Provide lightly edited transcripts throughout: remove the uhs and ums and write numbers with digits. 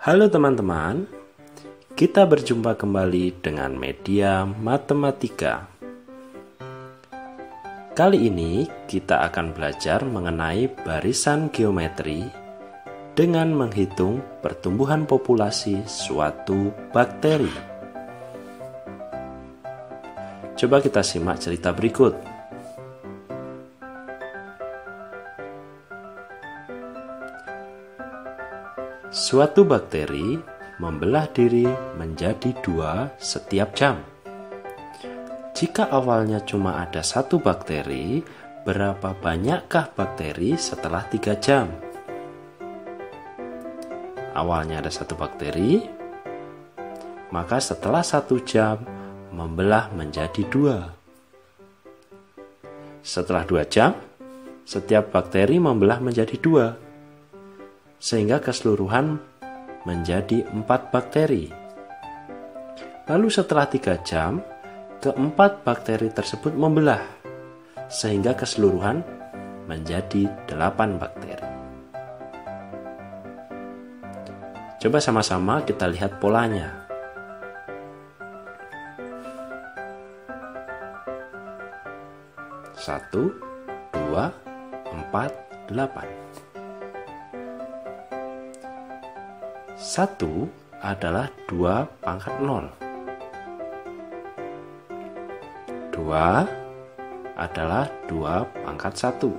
Halo teman-teman, kita berjumpa kembali dengan media matematika. Kali ini kita akan belajar mengenai barisan geometri dengan menghitung pertumbuhan populasi suatu bakteri. Coba kita simak cerita berikut. Suatu bakteri membelah diri menjadi 2 setiap jam. Jika awalnya cuma ada 1 bakteri, berapa banyakkah bakteri setelah 3 jam? Awalnya ada 1 bakteri, maka setelah 1 jam membelah menjadi 2. Setelah 2 jam, setiap bakteri membelah menjadi 2. Sehingga keseluruhan menjadi 4 bakteri. Lalu setelah 3 jam, keempat bakteri tersebut membelah, sehingga keseluruhan menjadi 8 bakteri. Coba sama-sama kita lihat polanya. Satu, 2, 4, 8. 1 adalah 2 pangkat 0. 2 adalah 2 pangkat 1.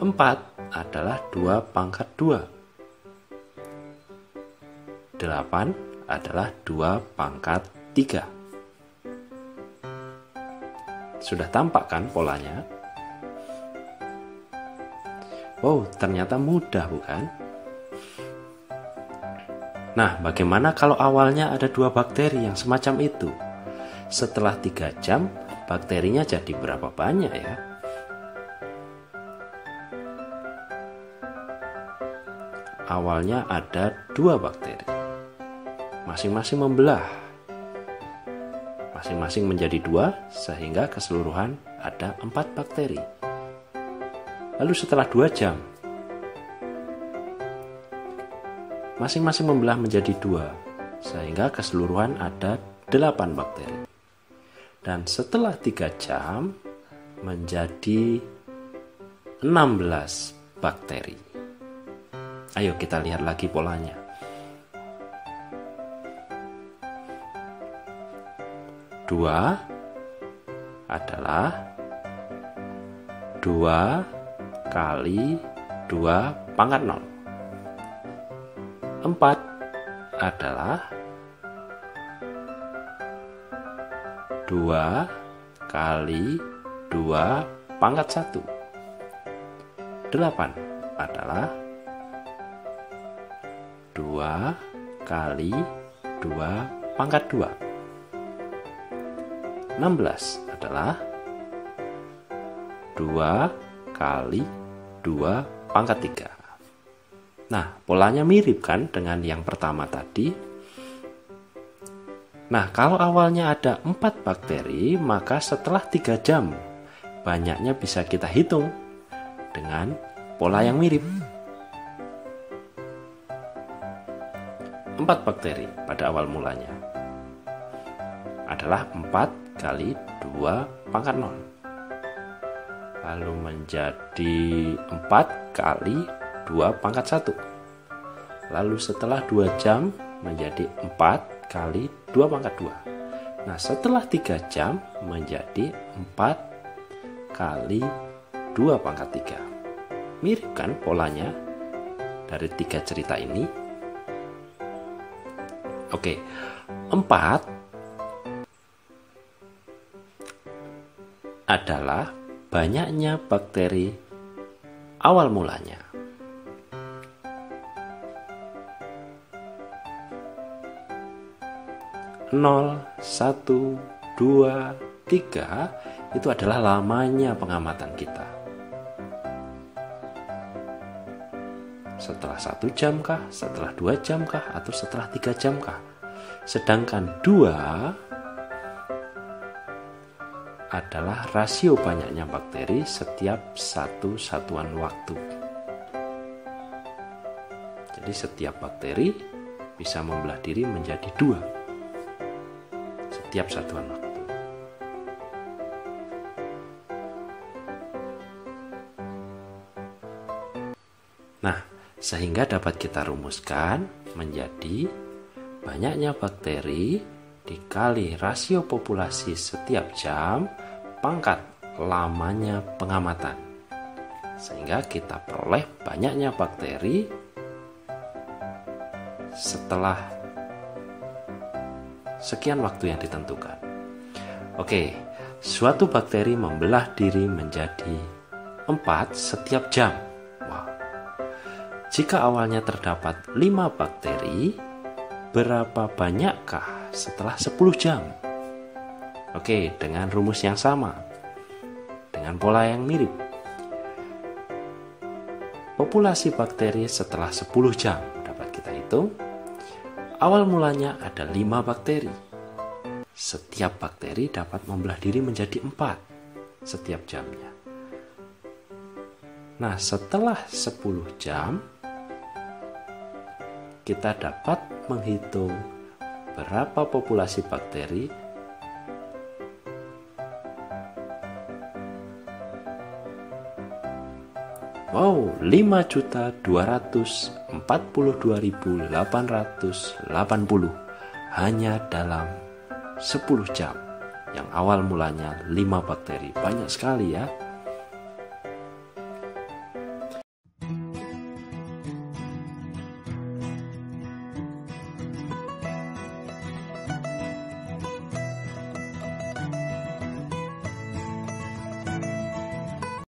4 adalah 2 pangkat 2. 8 adalah 2 pangkat 3. Sudah tampak kan polanya? Wow, ternyata mudah bukan? Nah, bagaimana kalau awalnya ada 2 bakteri yang semacam itu? Setelah 3 jam, bakterinya jadi berapa banyak ya? Awalnya ada 2 bakteri. Masing-masing membelah. Masing-masing menjadi 2, sehingga keseluruhan ada 4 bakteri. Lalu setelah 2 jam, masing-masing membelah menjadi 2, sehingga keseluruhan ada 8 bakteri. Dan setelah 3 jam, menjadi 16 bakteri. Ayo kita lihat lagi polanya. Dua adalah 2 kali 2 pangkat 0. 4 adalah 2 kali 2 pangkat 1. 8 adalah 2 kali 2 pangkat 2. 16 adalah 2 kali 2 pangkat 3. Nah, polanya mirip kan dengan yang pertama tadi? Nah, kalau awalnya ada 4 bakteri, maka setelah 3 jam, banyaknya bisa kita hitung dengan pola yang mirip. 4 bakteri pada awal mulanya adalah 4 kali 2 pangkat 0. Lalu menjadi 4 kali 2 pangkat 1. Lalu setelah 2 jam menjadi 4 kali 2 pangkat 2. Nah, setelah 3 jam menjadi 4 kali 2 pangkat 3. Mirip kan polanya dari 3 cerita ini? Oke, 4 adalah banyaknya bakteri awal mulanya. 0, 1, 2, 3 itu adalah lamanya pengamatan kita. Setelah 1 jam kah, setelah 2 jam kah, atau setelah 3 jam kah? Sedangkan 2 adalah rasio banyaknya bakteri setiap 1 satuan waktu. Jadi setiap bakteri bisa membelah diri menjadi 2 setiap satuan waktu. Nah, sehingga dapat kita rumuskan menjadi banyaknya bakteri dikali rasio populasi setiap jam pangkat lamanya pengamatan. Sehingga kita peroleh banyaknya bakteri setelah sekian waktu yang ditentukan. Oke, suatu bakteri membelah diri menjadi 4 setiap jam. Wow. Jika awalnya terdapat 5 bakteri, berapa banyakkah setelah 10 jam? Oke, dengan rumus yang sama, dengan pola yang mirip. Populasi bakteri setelah 10 jam dapat kita hitung. Awal mulanya ada 5 bakteri. Setiap bakteri dapat membelah diri menjadi 4 setiap jamnya. Nah, setelah 10 jam, kita dapat menghitung berapa populasi bakteri Wow, 5.242.880 hanya dalam 10 jam. Yang awal mulanya 5 bakteri. Banyak sekali ya.